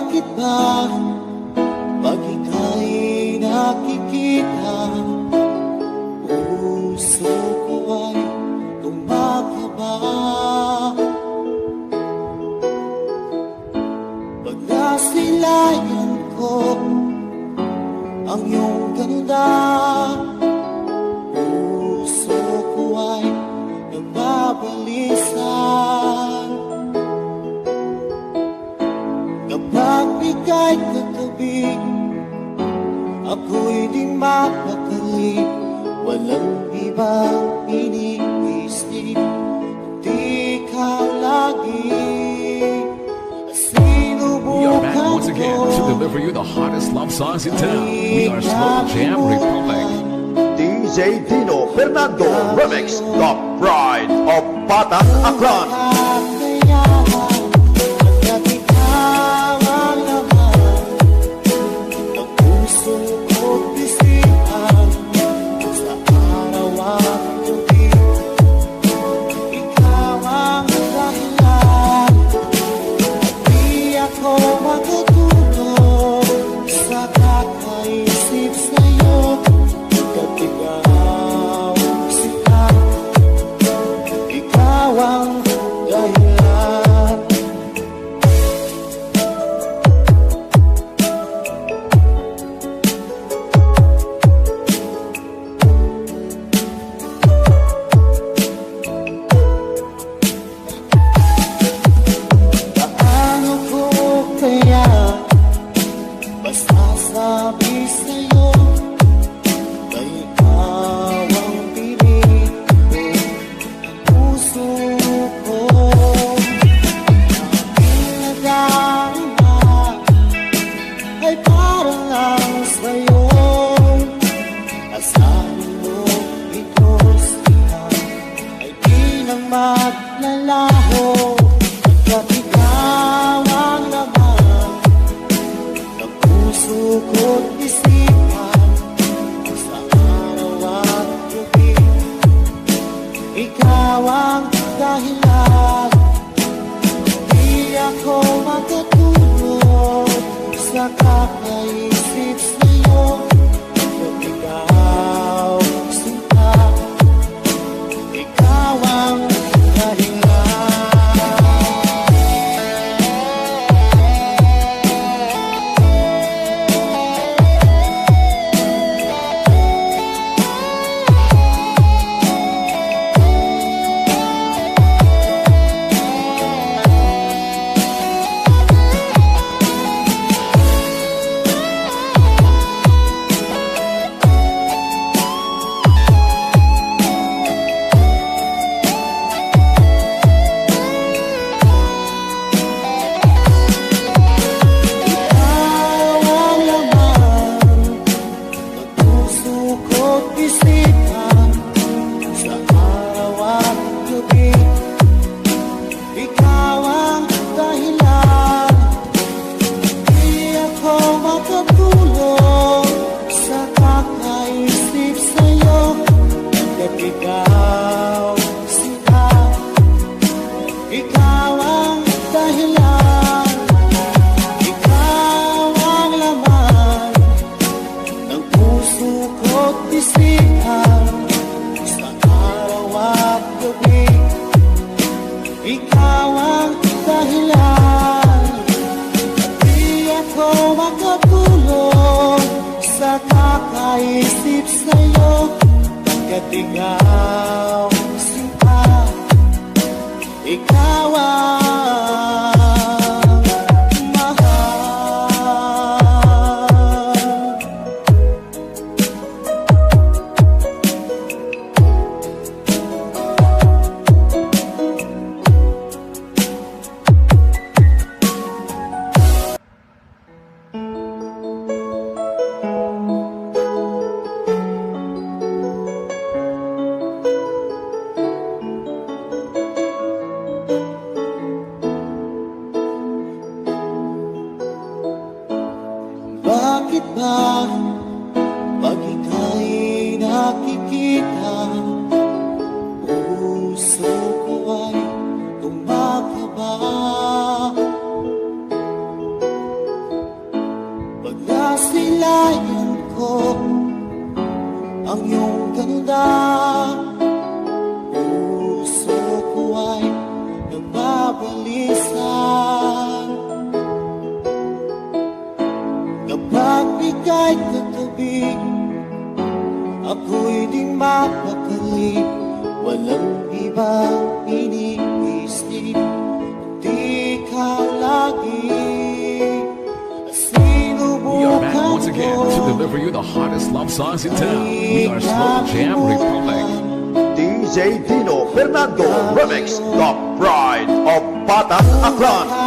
Bakit ba pag ika'y nakikita, puso ko ay kumakaba? Pag nasilayan ko ang iyong ganda, puso ko ay nababalisan. Kapag ika'y katabi, ako'y di mapakali. Walang ibang iniisip, di ka lagi. We are back once again to deliver you the hottest love songs in town. We are Slow Jam Republic. DJ Dino Fernando Remix, the pride of Batang Aklan. Maglalaho at ikaw ang laman ng puso ko't isipan. Sa araw at gabi, ikaw ang dahilan. Di ako makatulog sa kakaisip sa'yo. At ikaw, sinta, ikaw ang kakaisip sa'yo, pagkat ikaw, sinta, ikaw ang mahal. Bakit ba pag ika'y nakikita, puso ko ay kumakaba? maganda. Puso ko ay nababalisan kapag ika'y katabi. Ako'y di mapakali, walang ibang iniisip, di ka lagi. We are back once again to deliver you the hottest love songs in town. We are Slow Jam Republic. DJ Dino Fernando Remix, the pride of Bataan Aklan.